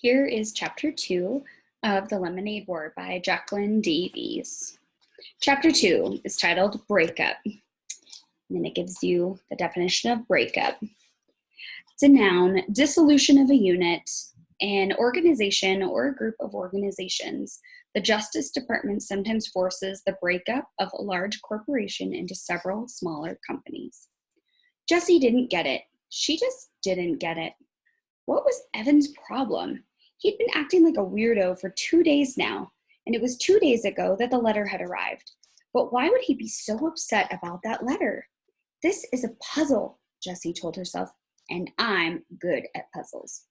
Here is Chapter 2 of The Lemonade War by Jacqueline Davies. Chapter 2 is titled Breakup. And then it gives you the definition of breakup. It's a noun, dissolution of a unit, an organization or a group of organizations. The Justice Department sometimes forces the breakup of a large corporation into several smaller companies. Jessie didn't get it. She just didn't get it. What was Evan's problem? He'd been acting like a weirdo for 2 days now, and it was 2 days ago that the letter had arrived. But why would he be so upset about that letter? This is a puzzle, Jessie told herself, and I'm good at puzzles.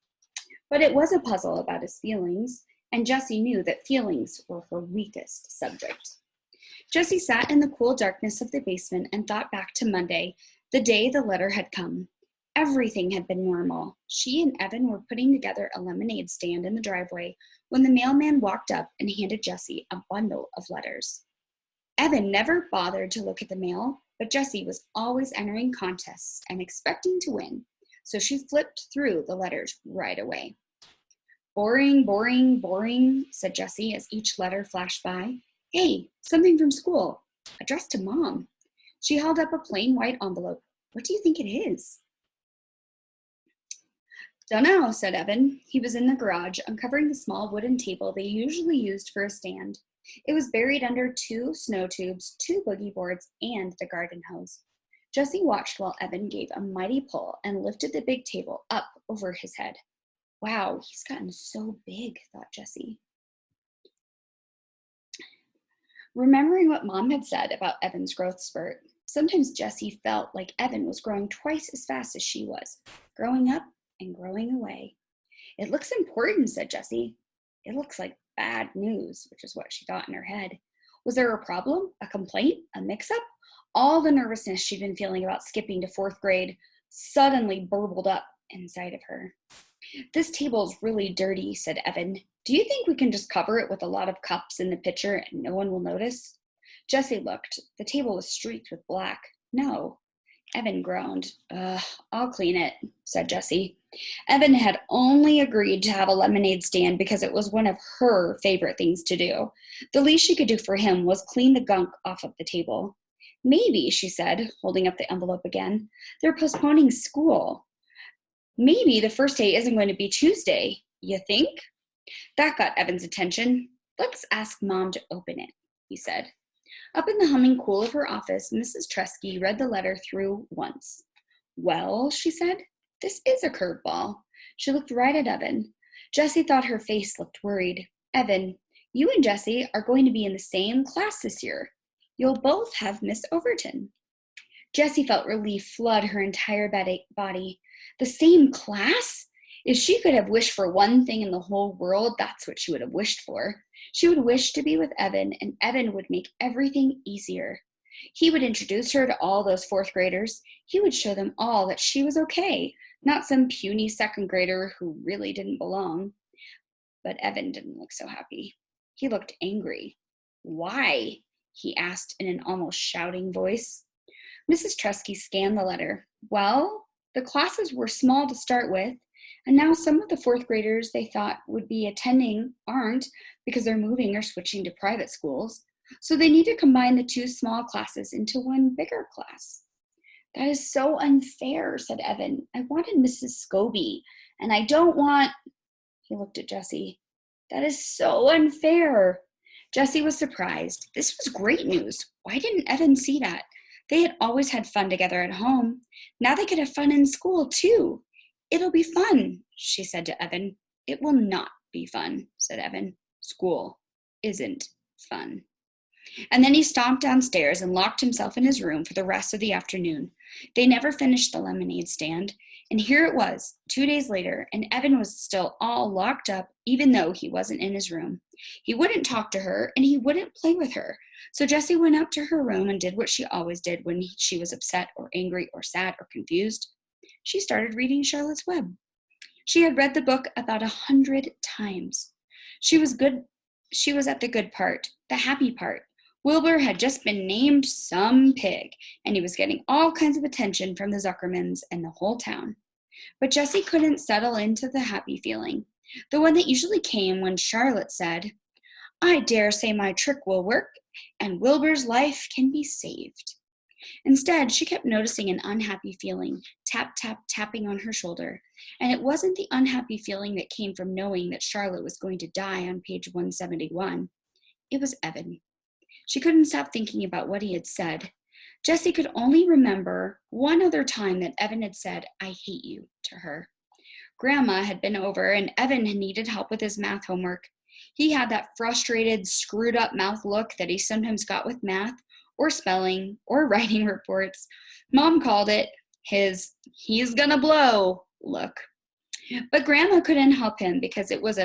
But it was a puzzle about his feelings, and Jessie knew that feelings were her weakest subject. Jessie sat in the cool darkness of the basement and thought back to Monday, the day the letter had come. Everything had been normal. She and Evan were putting together a lemonade stand in the driveway when the mailman walked up and handed Jessie a bundle of letters. Evan never bothered to look at the mail, but Jessie was always entering contests and expecting to win, so she flipped through the letters right away. Boring, boring, boring, said Jessie as each letter flashed by. Hey, something from school, addressed to Mom. She held up a plain white envelope. What do you think it is? Dunno, said Evan. He was in the garage, uncovering the small wooden table they usually used for a stand. It was buried under 2 snow tubes, 2 boogie boards, and the garden hose. Jessie watched while Evan gave a mighty pull and lifted the big table up over his head. Wow, he's gotten so big, thought Jessie. Remembering what Mom had said about Evan's growth spurt, sometimes Jessie felt like Evan was growing twice as fast as she was, growing up and growing away. It looks important, said Jessie. It looks like bad news, which is what she thought in her head. Was there a problem, a complaint, a mix-up? All the nervousness she'd been feeling about skipping to 4th grade suddenly burbled up inside of her. This table's really dirty, said Evan. Do you think we can just cover it with a lot of cups in the pitcher and no one will notice? Jessie looked. The table was streaked with black. No. Evan groaned. I'll clean it, said Jessie. Evan had only agreed to have a lemonade stand because it was one of her favorite things to do. The least she could do for him was clean the gunk off of the table. Maybe, she said, holding up the envelope again, they're postponing school. Maybe the first day isn't going to be Tuesday, you think? That got Evan's attention. Let's ask Mom to open it, he said. Up in the humming cool of her office, Mrs. Tresky read the letter through once. Well, she said, this is a curveball. She looked right at Evan. Jessie thought her face looked worried. Evan, you and Jessie are going to be in the same class this year. You'll both have Miss Overton. Jessie felt relief flood her entire body. The same class? If she could have wished for one thing in the whole world, that's what she would have wished for. She would wish to be with Evan, and Evan would make everything easier. He would introduce her to all those 4th graders. He would show them all that she was okay, not some puny 2nd grader who really didn't belong. But Evan didn't look so happy. He looked angry. Why? He asked in an almost shouting voice. Mrs. Tresky scanned the letter. Well, the classes were small to start with, and now some of the 4th graders they thought would be attending aren't because they're moving or switching to private schools. So they need to combine the 2 small classes into one bigger class. That is so unfair, said Evan. I wanted Mrs. Scobie, and I don't want... He looked at Jessie. That is so unfair. Jessie was surprised. This was great news. Why didn't Evan see that? They had always had fun together at home. Now they could have fun in school, too. It'll be fun, she said to Evan. It will not be fun, said Evan. School isn't fun. And then he stomped downstairs and locked himself in his room for the rest of the afternoon. They never finished the lemonade stand, and here it was, 2 days later, and Evan was still all locked up, even though he wasn't in his room. He wouldn't talk to her, and he wouldn't play with her. So Jessie went up to her room and did what she always did when she was upset or angry or sad or confused. She started reading Charlotte's Web. She had read the book about 100 times. She was at the good part, the happy part. Wilbur had just been named some pig, and he was getting all kinds of attention from the Zuckermans and the whole town. But Jessie couldn't settle into the happy feeling. The one that usually came when Charlotte said, "I dare say my trick will work, and Wilbur's life can be saved." Instead, she kept noticing an unhappy feeling, tap, tap, tapping on her shoulder. And it wasn't the unhappy feeling that came from knowing that Charlotte was going to die on page 171. It was Evan. She couldn't stop thinking about what he had said. Jessie could only remember one other time that Evan had said, "I hate you," to her. Grandma had been over, and Evan had needed help with his math homework. He had that frustrated, screwed up mouth look that he sometimes got with math, or spelling, or writing reports. Mom called it his "he's gonna blow" look. But Grandma couldn't help him because it was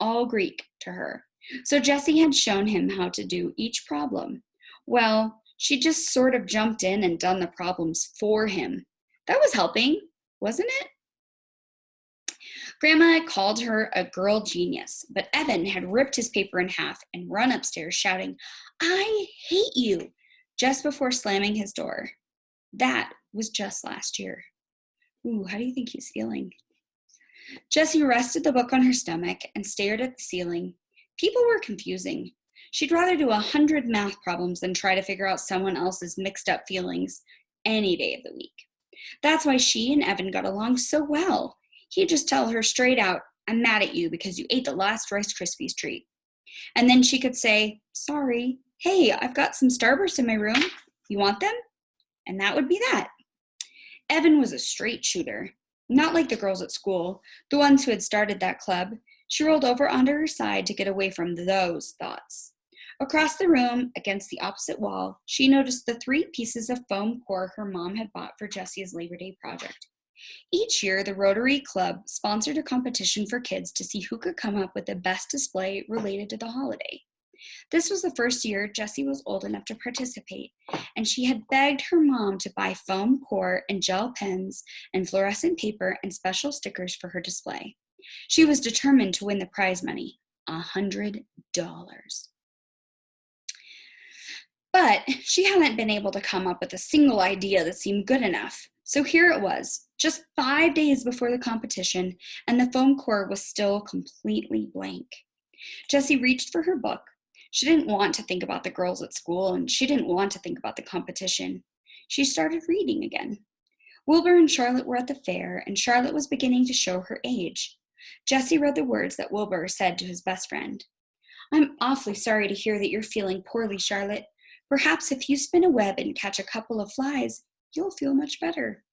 all Greek to her. So Jessie had shown him how to do each problem. Well, she just sort of jumped in and done the problems for him. That was helping, wasn't it? Grandma had called her a girl genius, but Evan had ripped his paper in half and run upstairs shouting, "I hate you," just before slamming his door. That was just last year. Ooh, how do you think he's feeling? Jessie rested the book on her stomach and stared at the ceiling. People were confusing. She'd rather do 100 math problems than try to figure out someone else's mixed up feelings any day of the week. That's why she and Evan got along so well. He'd just tell her straight out, "I'm mad at you because you ate the last Rice Krispies treat." And then she could say, "Sorry, hey, I've got some Starburst in my room. You want them?" And that would be that. Evan was a straight shooter. Not like the girls at school, the ones who had started that club. She rolled over onto her side to get away from those thoughts. Across the room, against the opposite wall, she noticed the 3 pieces of foam core her mom had bought for Jessie's Labor Day project. Each year, the Rotary Club sponsored a competition for kids to see who could come up with the best display related to the holiday. This was the first year Jessie was old enough to participate, and she had begged her mom to buy foam core and gel pens and fluorescent paper and special stickers for her display. She was determined to win the prize money, $100. But she hadn't been able to come up with a single idea that seemed good enough. So here it was, just 5 days before the competition, and the foam core was still completely blank. Jessie reached for her book. She didn't want to think about the girls at school, and she didn't want to think about the competition. She started reading again. Wilbur and Charlotte were at the fair, and Charlotte was beginning to show her age. Jessie read the words that Wilbur said to his best friend. "I'm awfully sorry to hear that you're feeling poorly, Charlotte. Perhaps if you spin a web and catch a couple of flies, you'll feel much better."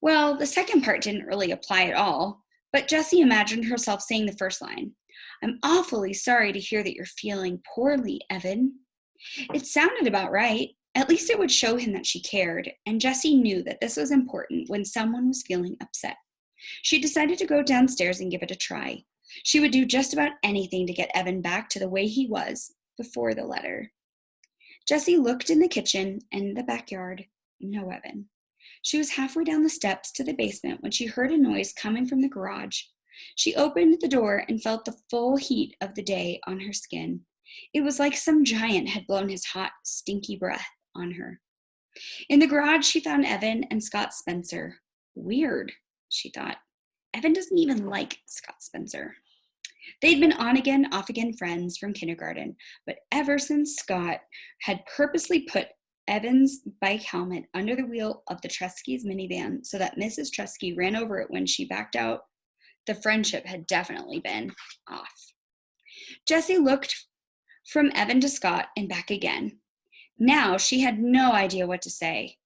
Well, the second part didn't really apply at all, but Jessie imagined herself saying the first line. "I'm awfully sorry to hear that you're feeling poorly, Evan." It sounded about right. At least it would show him that she cared, and Jessie knew that this was important when someone was feeling upset. She decided to go downstairs and give it a try. She would do just about anything to get Evan back to the way he was before the letter. Jessie looked in the kitchen and the backyard. No Evan. She was halfway down the steps to the basement when she heard a noise coming from the garage. She opened the door and felt the full heat of the day on her skin. It was like some giant had blown his hot, stinky breath on her. In the garage, she found Evan and Scott Spencer. Weird, she thought. Evan doesn't even like Scott Spencer. They'd been on again, off again friends from kindergarten, but ever since Scott had purposely put Evan's bike helmet under the wheel of the Treskys minivan so that Mrs. Tresky ran over it when she backed out, the friendship had definitely been off. Jessie looked from Evan to Scott and back again. Now she had no idea what to say.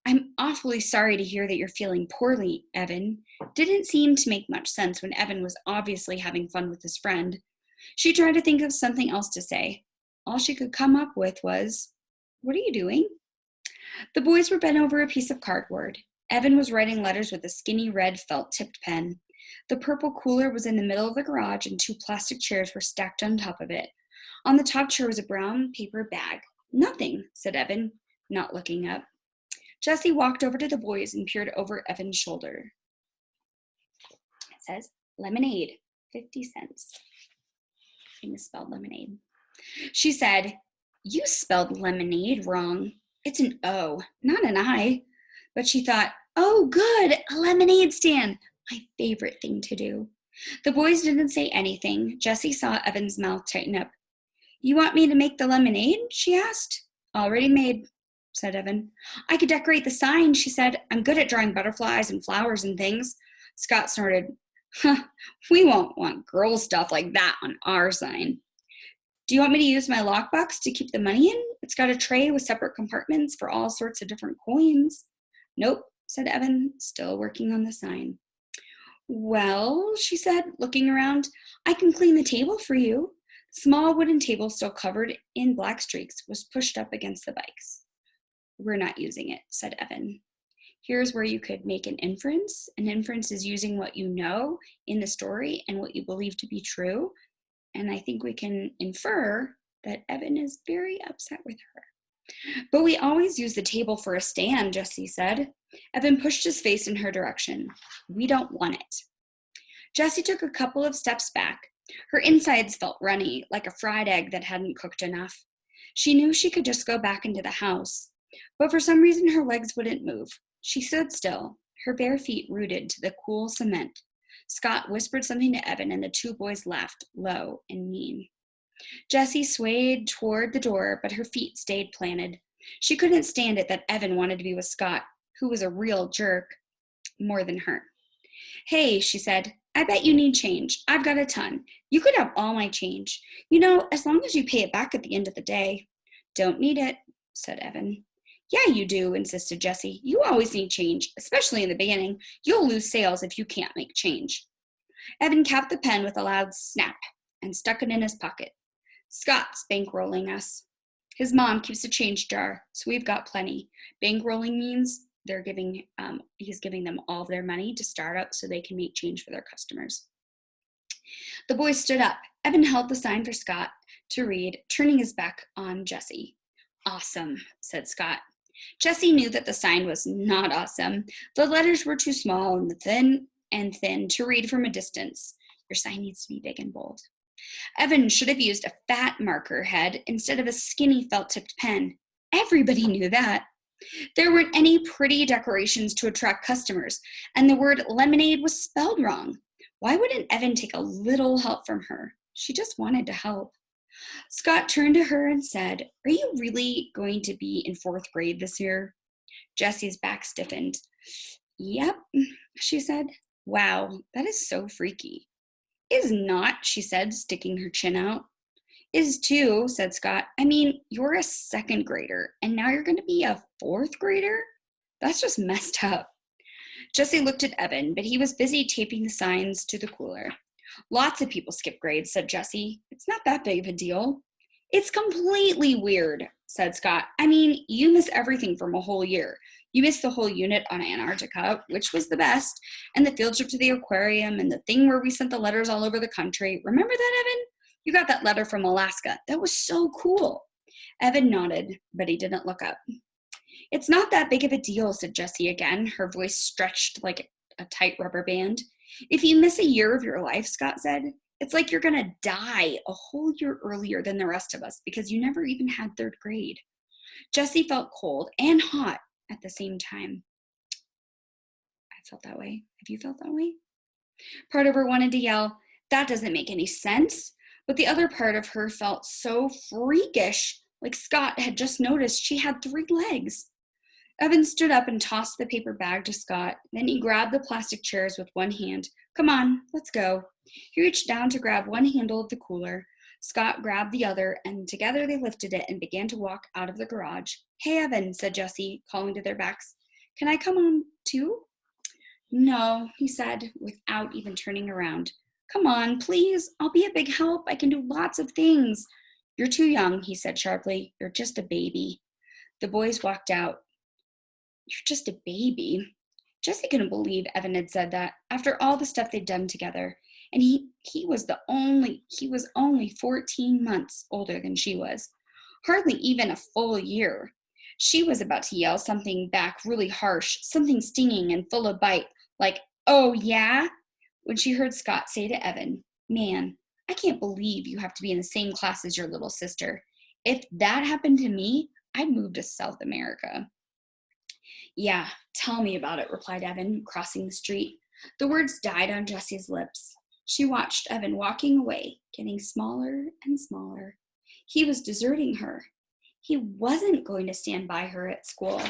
"I'm awfully sorry to hear that you're feeling poorly, Evan." Didn't seem to make much sense when Evan was obviously having fun with his friend. She tried to think of something else to say. All she could come up with was, "What are you doing?" The boys were bent over a piece of cardboard. Evan was writing letters with a skinny red felt-tipped pen. The purple cooler was in the middle of the garage and 2 plastic chairs were stacked on top of it. On the top chair was a brown paper bag. "Nothing," said Evan, not looking up. Jessie walked over to the boys and peered over Evan's shoulder. It says, "Lemonade, 50 cents. I misspelled lemonade. She said, "You spelled lemonade wrong. It's an O, not an I." But she thought, "Oh, good, a lemonade stand. My favorite thing to do." The boys didn't say anything. Jessie saw Evan's mouth tighten up. You want me to make the lemonade? She asked. Already made, said Evan. I could decorate the sign, she said. I'm good at drawing butterflies and flowers and things. Scott snorted. Huh, we won't want girl stuff like that on our sign. Do you want me to use my lockbox to keep the money in? It's got a tray with separate compartments for all sorts of different coins. Nope, said Evan, still working on the sign. Well, she said, looking around, I can clean the table for you. The small wooden table, still covered in black streaks, was pushed up against the bikes. We're not using it, said Evan. Here's where you could make an inference. An inference is using what you know in the story and what you believe to be true. And I think we can infer that Evan is very upset with her. But we always use the table for a stand, Jessie said. Evan pushed his face in her direction. We don't want it. Jessie took a couple of steps back. Her insides felt runny, like a fried egg that hadn't cooked enough. She knew she could just go back into the house, but for some reason her legs wouldn't move. She stood still, her bare feet rooted to the cool cement. Scott whispered something to Evan, and the two boys laughed, low and mean. Jessie swayed toward the door, but her feet stayed planted. She couldn't stand it that Evan wanted to be with Scott, who was a real jerk, more than her. Hey, she said, I bet you need change. I've got a ton. You could have all my change. You know, as long as you pay it back at the end of the day. Don't need it, said Evan. Yeah, you do, insisted Jessie. You always need change, especially in the beginning. You'll lose sales if you can't make change. Evan capped the pen with a loud snap and stuck it in his pocket. Scott's bankrolling us. His mom keeps a change jar, so we've got plenty. Bankrolling means he's giving them all of their money to start up so they can make change for their customers. The boys stood up. Evan held the sign for Scott to read, turning his back on Jessie. Awesome, said Scott. Jessie knew that the sign was not awesome. The letters were too small and thin to read from a distance. Your sign needs to be big and bold. Evan should have used a fat marker head instead of a skinny felt-tipped pen. Everybody knew that. There weren't any pretty decorations to attract customers, and the word lemonade was spelled wrong. Why wouldn't Evan take a little help from her? She just wanted to help. Scott turned to her and said, Are you really going to be in 4th grade this year? Jessie's back stiffened. Yep, she said. Wow, that is so freaky. Is not, she said, sticking her chin out. Is too, said Scott. I mean, you're a 2nd grader, and now you're going to be a 4th grader? That's just messed up. Jessie looked at Evan, but he was busy taping the signs to the cooler. Lots of people skip grades, said Jessie. It's not that big of a deal. It's completely weird, said Scott. I mean, you miss everything from a whole year. You missed the whole unit on Antarctica, which was the best, and the field trip to the aquarium, and the thing where we sent the letters all over the country. Remember that, Evan? You got that letter from Alaska. That was so cool. Evan nodded, but he didn't look up. It's not that big of a deal, said Jessie again, her voice stretched like a tight rubber band. If you miss a year of your life, Scott said, it's like you're going to die a whole year earlier than the rest of us because you never even had 3rd grade. Jessie felt cold and hot at the same time. I felt that way. Have you felt that way? Part of her wanted to yell, that doesn't make any sense. But the other part of her felt so freakish, like Scott had just noticed she had 3 legs. Evan stood up and tossed the paper bag to Scott. Then he grabbed the plastic chairs with one hand. Come on, let's go. He reached down to grab one handle of the cooler. Scott grabbed the other, and together they lifted it and began to walk out of the garage. Hey, Evan, said Jessie, calling to their backs. Can I come on too? No, he said, without even turning around. Come on, please. I'll be a big help. I can do lots of things. You're too young, he said sharply. You're just a baby. The boys walked out. You're just a baby. Jessie couldn't believe Evan had said that after all the stuff they'd done together. And he was only 14 months older than she was. Hardly even a full year. She was about to yell something back really harsh, something stinging and full of bite, like, oh yeah? When she heard Scott say to Evan, man, I can't believe you have to be in the same class as your little sister. If that happened to me, I'd move to South America. Yeah, tell me about it, replied Evan, crossing the street. The words died on Jessie's lips. She watched Evan walking away, getting smaller and smaller. He was deserting her. He wasn't going to stand by her at school.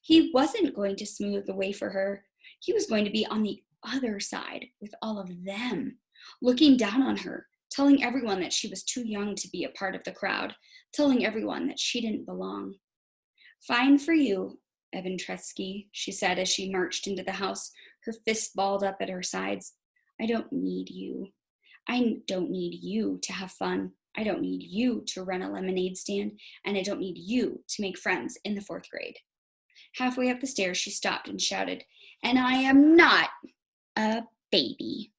He wasn't going to smooth the way for her. He was going to be on the other side with all of them, looking down on her, telling everyone that she was too young to be a part of the crowd, telling everyone that she didn't belong. Fine for you, Evan Tresky, she said as she marched into the house, her fists balled up at her sides. I don't need you. I don't need you to have fun. I don't need you to run a lemonade stand, and I don't need you to make friends in the 4th grade. Halfway up the stairs, she stopped and shouted, and I am not a baby.